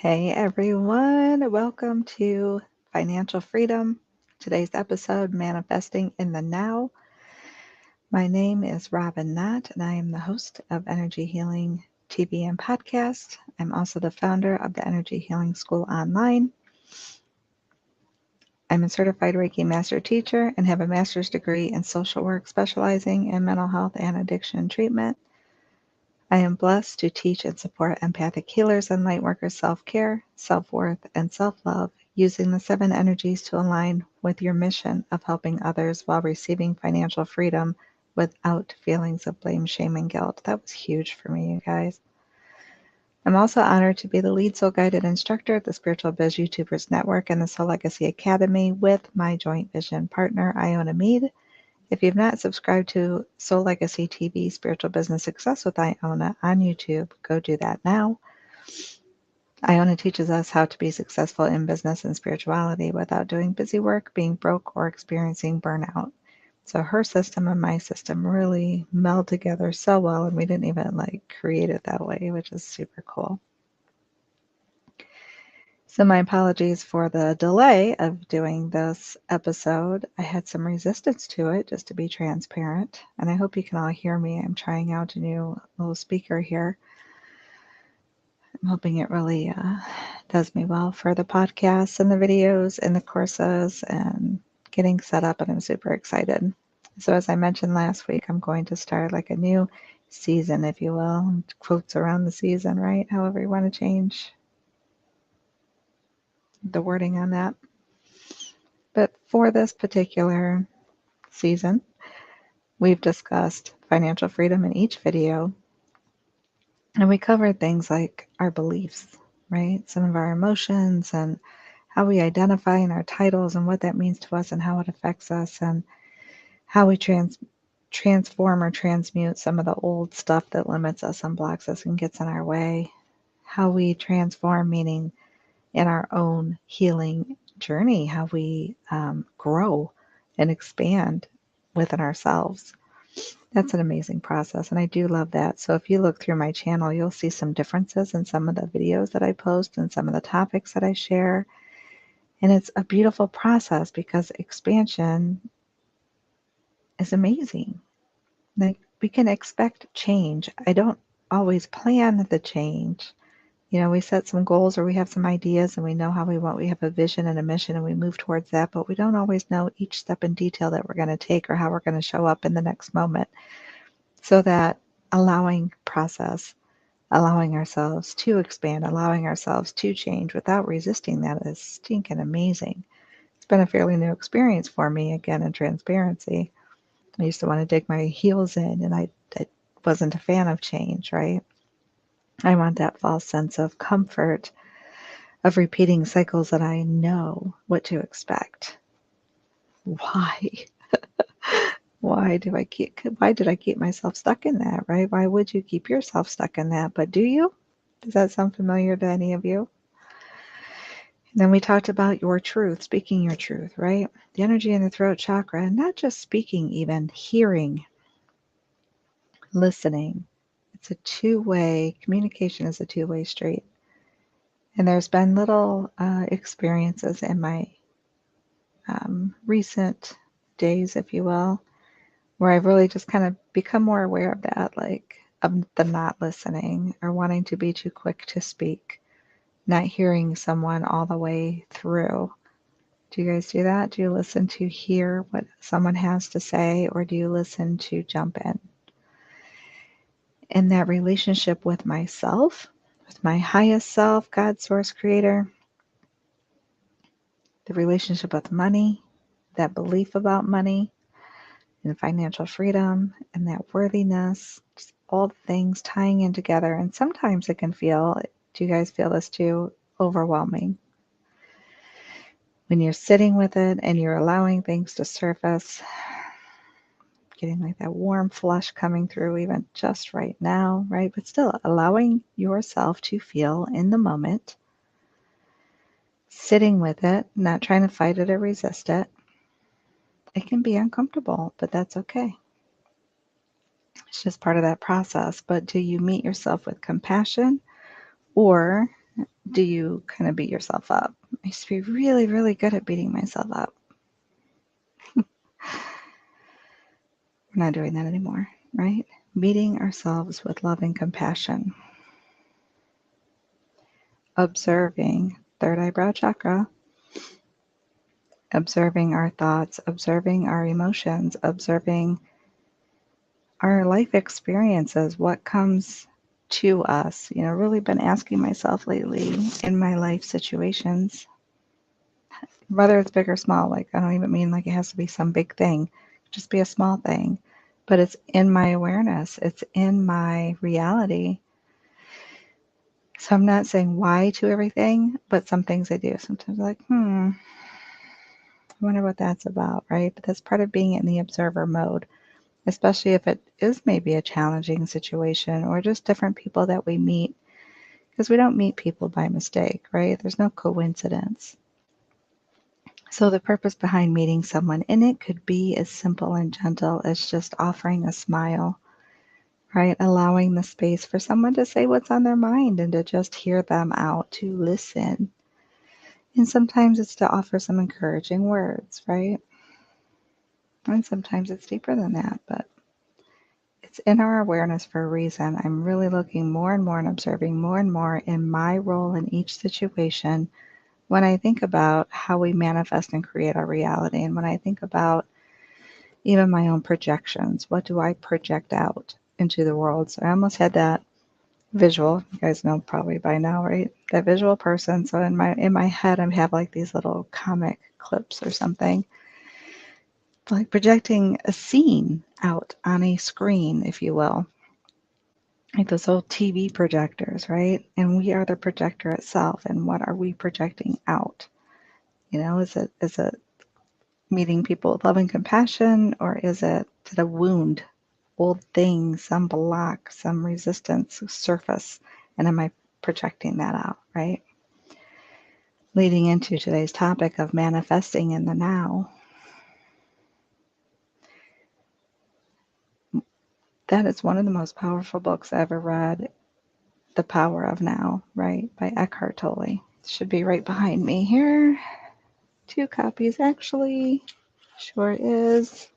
Hey everyone, welcome to Financial Freedom. Today's episode, Manifesting in the Now. My name is Robin Knott, and I am the host of Energy Healing TV and Podcast. I'm also the founder of the Energy Healing School Online. I'm a certified Reiki Master Teacher and have a master's degree in social work, specializing in mental health and addiction treatment. I am blessed to teach and support empathic healers and light workers self-care, self-worth, and self-love using the 7 energies to align with your mission of helping others while receiving financial freedom without feelings of blame, shame, and guilt. That was huge for me, you guys. I'm also honored to be the lead soul guided instructor at the Spiritual Biz YouTubers Network and the Soul Legacy Academy with my joint vision partner, Iona Mead. If you've not subscribed to Soul Legacy TV Spiritual Business Success with Iona on YouTube, go do that now. Iona teaches us how to be successful in business and spirituality without doing busy work, being broke, or experiencing burnout. So her system and my system really meld together so well, and we didn't even create it that way, which is super cool. So my apologies for the delay of doing this episode. I had some resistance to it, just to be transparent, and I hope you can all hear me. I'm trying out a new little speaker here. I'm hoping it really does me well for the podcasts and the videos and the courses and getting set up, and I'm super excited. So as I mentioned last week, I'm going to start like a new season, if you will, quotes around the season, right? However you want to change the wording on that. But for this particular season, we've discussed financial freedom in each video, and we covered things like our beliefs, right? Some of our emotions and how we identify in our titles and what that means to us and how it affects us, and how we transform or transmute some of the old stuff that limits us and blocks us and gets in our way. How we transform, meaning in our own healing journey, how we grow and expand within ourselves. That's an amazing process, and I do love that. So if you look through my channel, you'll see some differences in some of the videos that I post and some of the topics that I share. And it's a beautiful process because expansion is amazing. Like, we can expect change. I don't always plan the change. You know, we set some goals or we have some ideas and we know how we have a vision and a mission and we move towards that, but we don't always know each step in detail that we're going to take or how we're going to show up in the next moment. So that allowing process, allowing ourselves to expand, allowing ourselves to change without resisting that is stinking amazing. It's been a fairly new experience for me, again, in transparency. I used to want to dig my heels in, and I wasn't a fan of change, right? I want that false sense of comfort of repeating cycles that I know what to expect. Why? Why did I keep myself stuck in that, right? Why would you keep yourself stuck in that? But do you? Does that sound familiar to any of you? And then we talked about your truth, speaking your truth, right? The energy in the throat chakra, and not just speaking, even hearing, listening. It's a two-way, communication is a two-way street. And there's been little experiences in my recent days, if you will, where I've really just kind of become more aware of that, like of the not listening or wanting to be too quick to speak, not hearing someone all the way through. Do you guys do that? Do you listen to hear what someone has to say, or do you listen to jump in? In that relationship with myself, with my highest self, God, source, creator, the relationship with money, that belief about money and financial freedom and that worthiness, just all the things tying in together. And sometimes it can feel, do you guys feel this too, overwhelming? When you're sitting with it and you're allowing things to surface, getting like that warm flush coming through even just right now, right? But still allowing yourself to feel in the moment, sitting with it, not trying to fight it or resist it. It can be uncomfortable, but that's okay. It's just part of that process. But do you meet yourself with compassion, or do you kind of beat yourself up? I used to be really, really good at beating myself up. We're not doing that anymore, right? Meeting ourselves with love and compassion. Observing, third eyebrow chakra, observing our thoughts, observing our emotions, observing our life experiences, what comes to us. Really been asking myself lately in my life situations, whether it's big or small, like I don't even mean like it has to be some big thing, just be a small thing, but it's in my awareness, it's in my reality. So I'm not saying why to everything, but some things I do. Sometimes I'm like, I wonder what that's about, right? But that's part of being in the observer mode, especially if it is maybe a challenging situation or just different people that we meet, because we don't meet people by mistake, right? There's no coincidence. So the purpose behind meeting someone, and it could be as simple and gentle as just offering a smile, right? Allowing the space for someone to say what's on their mind and to just hear them out, to listen. And sometimes it's to offer some encouraging words, right? And sometimes it's deeper than that, but it's in our awareness for a reason. I'm really looking more and more and observing more and more in my role in each situation when I think about how we manifest and create our reality. And when I think about even my own projections, what do I project out into the world? So I almost had that visual. You guys know probably by now, right? That visual person. So in my head, I have like these little comic clips or something, like projecting a scene out on a screen, if you will, like those old TV projectors, right? And we are the projector itself. And what are we projecting out? Is it meeting people with love and compassion, or is it a wound, old thing, some block, some resistance surface? And am I projecting that out, right? Leading into today's topic of manifesting in the now. That is one of the most powerful books I ever read, The Power of Now, right, by Eckhart Tolle. It should be right behind me here. 2 copies, actually. Sure is.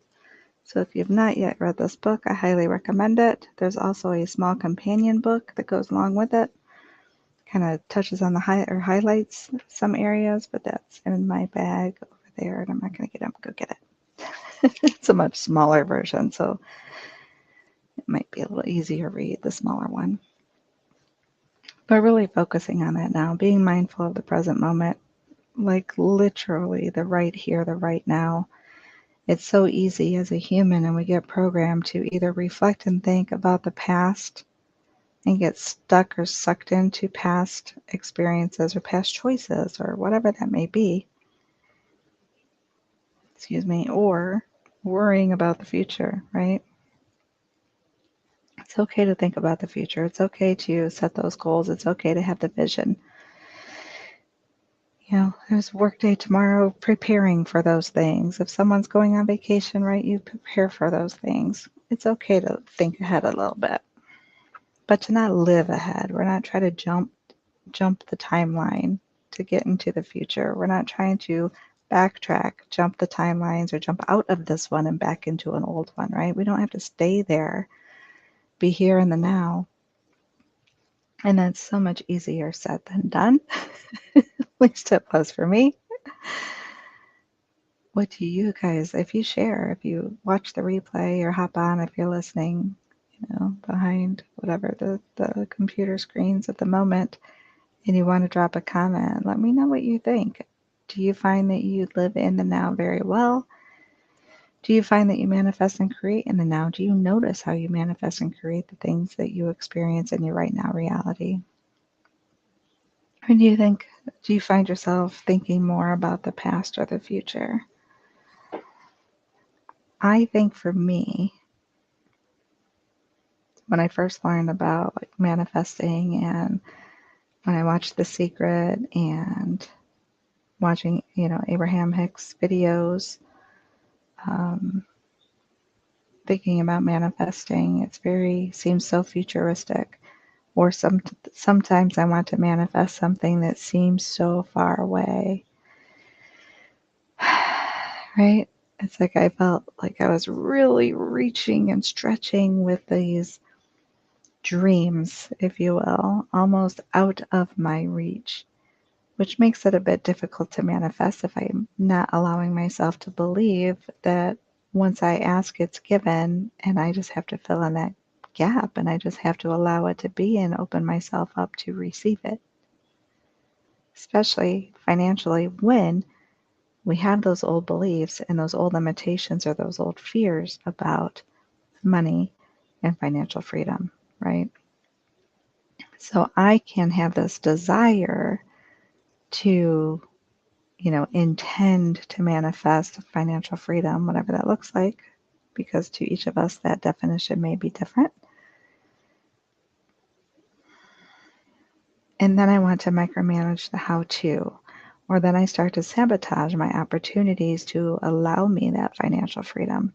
So if you've not yet read this book, I highly recommend it. There's also a small companion book that goes along with it. Kind of touches on the highlights some areas, but that's in my bag over there, and I'm not going to get up and go get it. It's a much smaller version, so it might be a little easier to read, the smaller one. But really focusing on that now, being mindful of the present moment, like literally the right here, the right now. It's so easy as a human, and we get programmed to either reflect and think about the past and get stuck or sucked into past experiences or past choices or whatever that may be, or worrying about the future, right? It's okay to think about the future. It's okay to set those goals. It's okay to have the vision. There's work day tomorrow, preparing for those things. If someone's going on vacation, right, you prepare for those things. It's okay to think ahead a little bit, but to not live ahead. We're not trying to jump the timeline to get into the future. We're not trying to backtrack, jump the timelines, or jump out of this one and back into an old one, right? We don't have to stay there. Be here in the now. And that's so much easier said than done. At least it was for me. What do you guys, if you share, if you watch the replay or hop on, if you're listening, behind whatever the computer screens at the moment, and you want to drop a comment, let me know what you think. Do you find that you live in the now very well? Do you find that you manifest and create in the now? Do you notice how you manifest and create the things that you experience in your right now reality? Or do you find yourself thinking more about the past or the future? I think for me, when I first learned about manifesting, and when I watched The Secret and watching, Abraham Hicks videos, thinking about manifesting, seems so futuristic. Or sometimes I want to manifest something that seems so far away. Right? It's like I felt like I was really reaching and stretching with these dreams, if you will, almost out of my reach, which makes it a bit difficult to manifest if I'm not allowing myself to believe that once I ask, it's given, and I just have to fill in that gap and I just have to allow it to be and open myself up to receive it, especially financially when we have those old beliefs and those old limitations or those old fears about money and financial freedom, right? So I can have this desire to, intend to manifest financial freedom, whatever that looks like, because to each of us that definition may be different. And then I want to micromanage the how to, or then I start to sabotage my opportunities to allow me that financial freedom.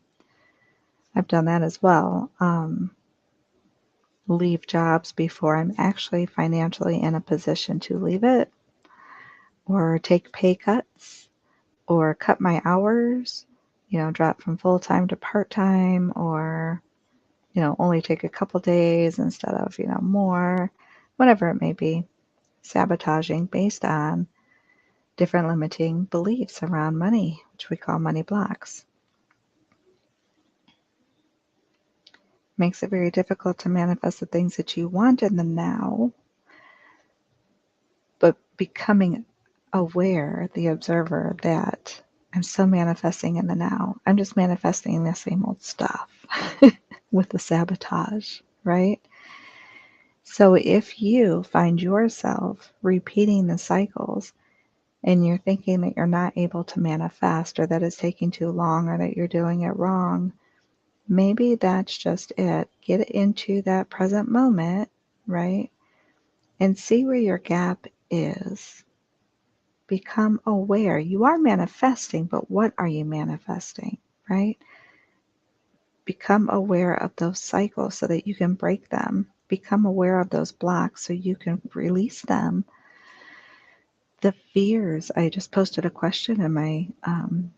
I've done that as well. Leave jobs before I'm actually financially in a position to leave it, or take pay cuts, or cut my hours, drop from full-time to part-time, or, only take a couple days instead of, more, whatever it may be. Sabotaging based on different limiting beliefs around money, which we call money blocks. Makes it very difficult to manifest the things that you want in the now, but becoming aware, the observer, that I'm still manifesting in the now. I'm just manifesting the same old stuff with the sabotage, right? So if you find yourself repeating the cycles and you're thinking that you're not able to manifest, or that it's taking too long, or that you're doing it wrong, maybe that's just it. Get into that present moment, right? And see where your gap is. Become aware. You are manifesting, but what are you manifesting, right? Become aware of those cycles so that you can break them. Become aware of those blocks so you can release them. The fears. I just posted a question in my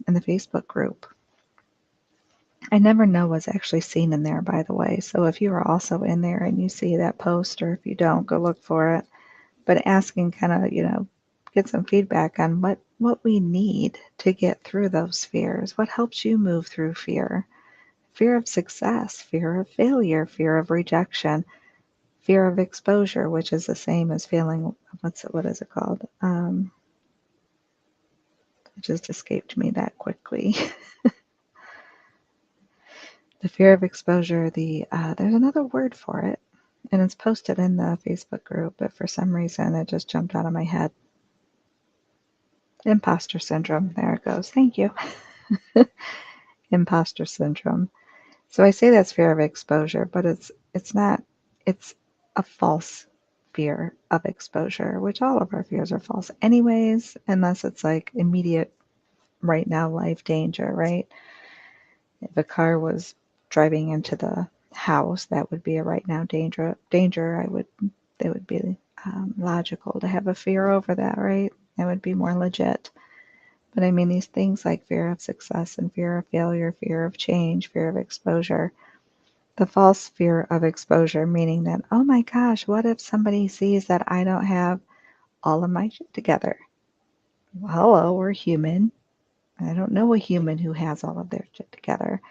in the Facebook group. I never know what's actually seen in there, by the way. So if you are also in there and you see that post, or if you don't, go look for it. But asking kind of, get some feedback on what we need to get through those fears. What helps you move through fear? Fear of success, fear of failure, fear of rejection, fear of exposure, which is the same as feeling, what is it called? It just escaped me that quickly. The fear of exposure, there's another word for it, and it's posted in the Facebook group, but for some reason it just jumped out of my head. Imposter syndrome. There it goes. Thank you. Imposter syndrome. So I say that's fear of exposure, but it's not. It's a false fear of exposure, which all of our fears are false anyways, unless it's like immediate, right now life danger, right? If a car was driving into the house, that would be a right now danger. It would be logical to have a fear over that, right? That would be more legit. But I mean, these things like fear of success and fear of failure, fear of change, fear of exposure. The false fear of exposure, meaning that, oh my gosh, what if somebody sees that I don't have all of my shit together? Well, hello, we're human. I don't know a human who has all of their shit together.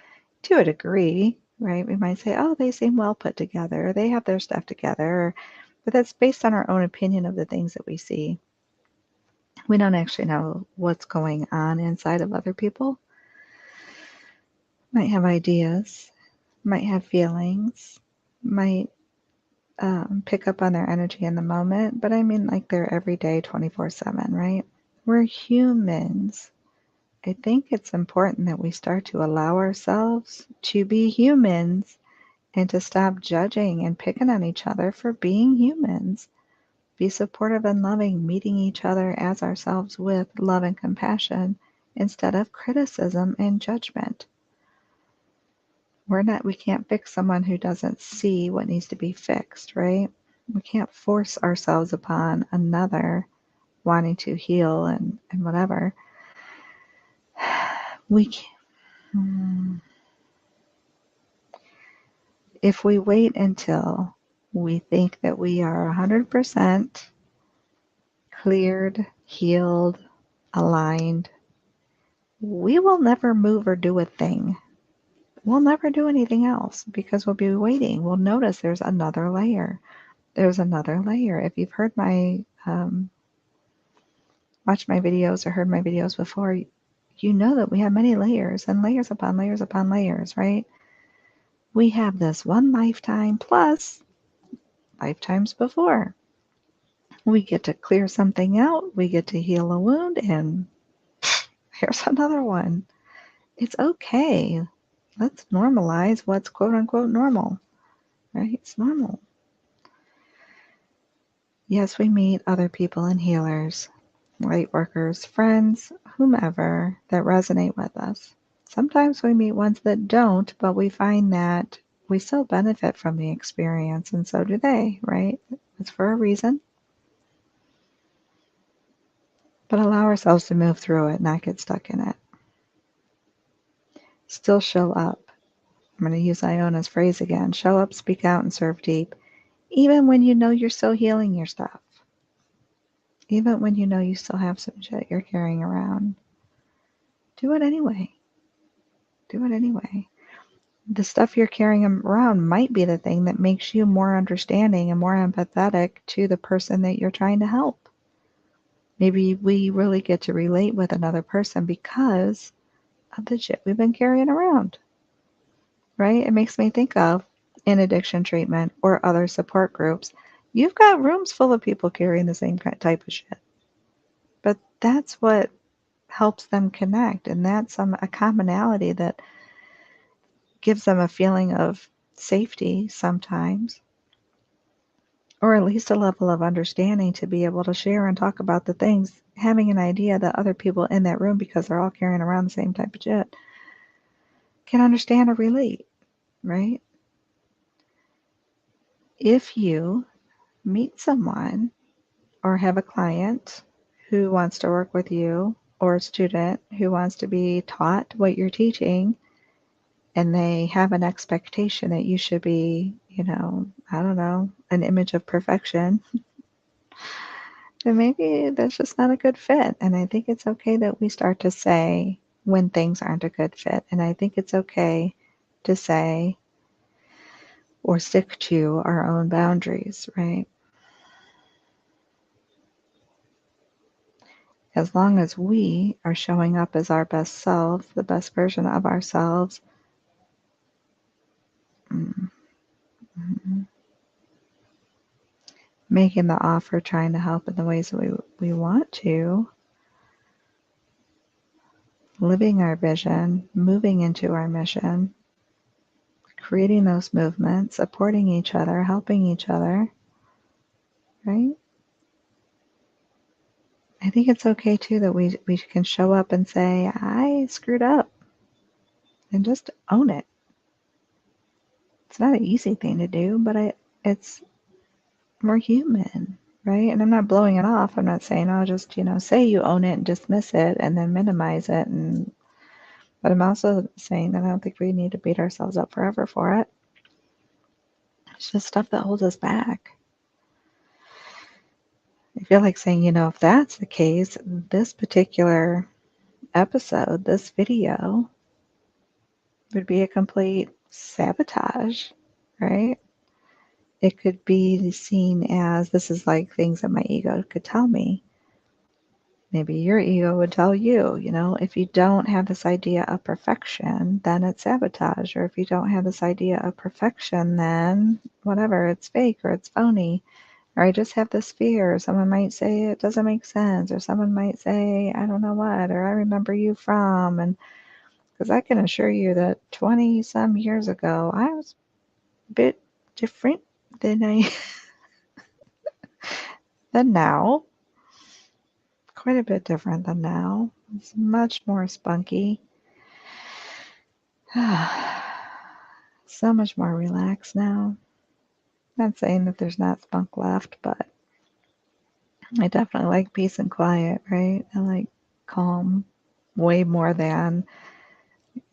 To a degree, right? We might say, oh, they seem well put together. They have their stuff together. But that's based on our own opinion of the things that we see. We don't actually know what's going on inside of other people. Might have ideas, might have feelings, might pick up on their energy in the moment, but I mean like they're every day 24/7, right? We're humans. I think it's important that we start to allow ourselves to be humans and to stop judging and picking on each other for being humans. Be supportive and loving, meeting each other as ourselves with love and compassion instead of criticism and judgment. We can't fix someone who doesn't see what needs to be fixed, right? We can't force ourselves upon another wanting to heal and whatever. We can, if we wait until we think that we are 100% cleared, healed, aligned, we will never move or do a thing. We'll never do anything else because we'll be waiting. We'll notice there's another layer. There's another layer. If you've heard my, watched my videos or heard my videos before, you know that we have many layers and layers upon layers upon layers, right? We have this one lifetime plus lifetimes before. We get to clear something out, we get to heal a wound, and here's another one. It's okay. Let's normalize what's quote unquote normal, right? It's normal. Yes, we meet other people and healers, light workers, friends, whomever that resonate with us. Sometimes we meet ones that don't, but we find that we still benefit from the experience, and so do they, right? It's for a reason. But allow ourselves to move through it, not get stuck in it. Still show up. I'm going to use Iona's phrase again. Show up, speak out, and serve deep. Even when you know you're still healing your stuff. Even when you know you still have some shit you're carrying around. Do it anyway. Do it anyway. The stuff you're carrying around might be the thing that makes you more understanding and more empathetic to the person that you're trying to help. Maybe we really get to relate with another person because of the shit we've been carrying around. Right? It makes me think of in addiction treatment or other support groups. You've got rooms full of people carrying the same type of shit. But that's what helps them connect, and that's a commonality that gives them a feeling of safety sometimes, or at least a level of understanding to be able to share and talk about the things, having an idea that other people in that room, because they're all carrying around the same type of shit, can understand or relate, right? If you meet someone or have a client who wants to work with you, or a student who wants to be taught what you're teaching, and they have an expectation that you should be, I don't know, an image of perfection, then maybe that's just not a good fit. And I think it's okay that we start to say when things aren't a good fit. And I think it's okay to say or stick to our own boundaries, right? As long as we are showing up as our best self, the best version of ourselves, mm, mm, making the offer, trying to help in the ways that we want to, living our vision, moving into our mission, creating those movements, supporting each other, helping each other, right? I think it's okay too that we can show up and say, I screwed up, and just own it. It's not an easy thing to do, but it's more human, right? And I'm not blowing it off. I'm not saying, oh, just, say you own it and dismiss it and then minimize it. But I'm also saying that I don't think we need to beat ourselves up forever for it. It's just stuff that holds us back. I feel like saying, if that's the case, this particular episode, this video, would be a complete sabotage, right? It could be seen as this is like things that my ego could tell me. Maybe your ego would tell you, if you don't have this idea of perfection, then it's sabotage. Or if you don't have this idea of perfection, then whatever, it's fake or it's phony. Or I just have this fear. Or someone might say it doesn't make sense. Or someone might say, I don't know what. Or I remember you from. And because I can assure you that 20 some years ago, I was a bit different than I than now. Quite a bit different than now. It's much more spunky. So much more relaxed now. Not saying that there's not spunk left, but I definitely like peace and quiet, right? I like calm way more than,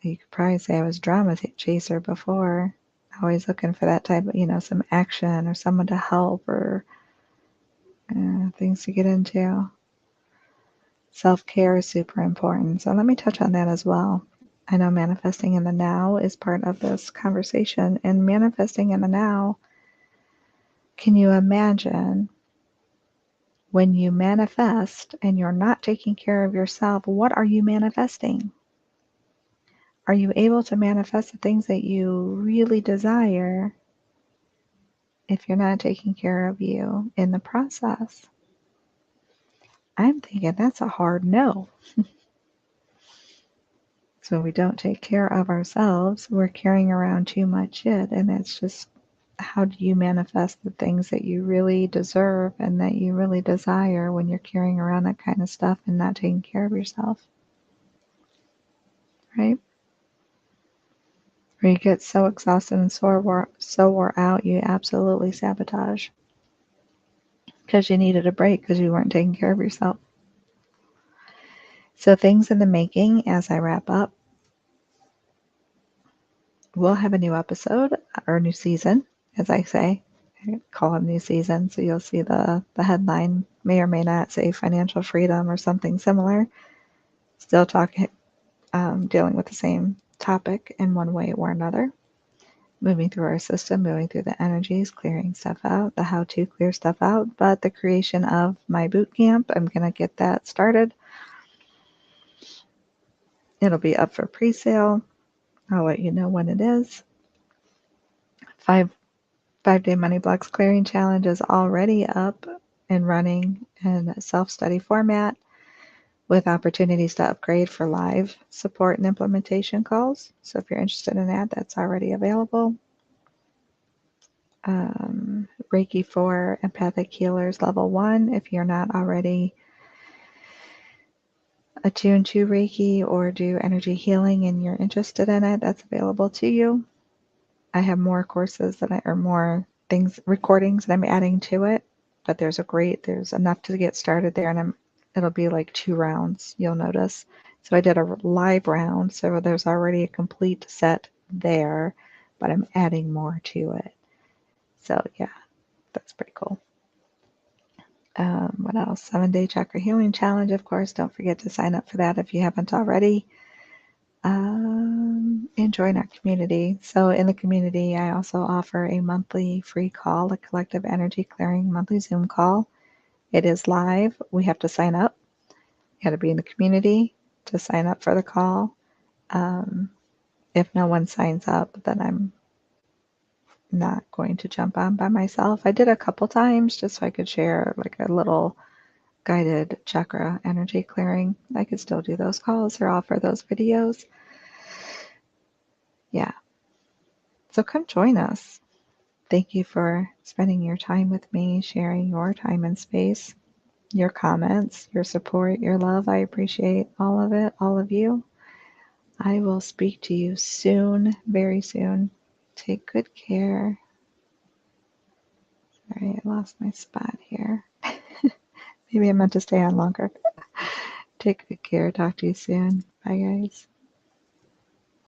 you could probably say I was drama chaser before. Always looking for that type of, some action or someone to help or things to get into. Self-care is super important. So let me touch on that as well. I know manifesting in the now is part of this conversation. And manifesting in the now, can you imagine when you manifest and you're not taking care of yourself, what are you manifesting? Are you able to manifest the things that you really desire if you're not taking care of you in the process? I'm thinking that's a hard no. So we don't take care of ourselves, we're carrying around too much shit, and it's just, how do you manifest the things that you really deserve and that you really desire when you're carrying around that kind of stuff and not taking care of yourself, right? Or you get so exhausted and so wore out, you absolutely sabotage because you needed a break because you weren't taking care of yourself. So things in the making as I wrap up. We'll have a new episode or a new season, as I say. I call it a new season, so you'll see the headline may or may not say financial freedom or something similar. Still talking, dealing with the same topic in one way or another. Moving through our system, moving through the energies, clearing stuff out, the how to clear stuff out. But the creation of my boot camp, I'm going to get that started. It'll be up for pre-sale. I'll let you know when it is. 5-day money blocks clearing challenge is already up and running in a self-study format with opportunities to upgrade for live support and implementation calls. So if you're interested in that, that's already available. Reiki for Empathic Healers Level 1. If you're not already attuned to Reiki or do energy healing and you're interested in it, that's available to you. I have more courses or more things, recordings that I'm adding to it, but there's enough to get started there, and it'll be like 2 rounds, you'll notice. So I did a live round, so there's already a complete set there, but I'm adding more to it. So yeah, that's pretty cool. What else? 7-day chakra healing challenge, of course. Don't forget to sign up for that if you haven't already. And join our community. So in the community, I also offer a monthly free call, a collective energy clearing monthly Zoom call. It is live. We have to sign up. You got to be in the community to sign up for the call. If no one signs up, then I'm not going to jump on by myself. I did a couple times just so I could share like a little guided chakra energy clearing. I could still do those calls or offer those videos. Yeah. So come join us. Thank you for spending your time with me, sharing your time and space, your comments, your support, your love. I appreciate all of it, all of you. I will speak to you soon, very soon. Take good care. Sorry, I lost my spot here. Maybe I meant to stay on longer. Take good care. Talk to you soon. Bye, guys.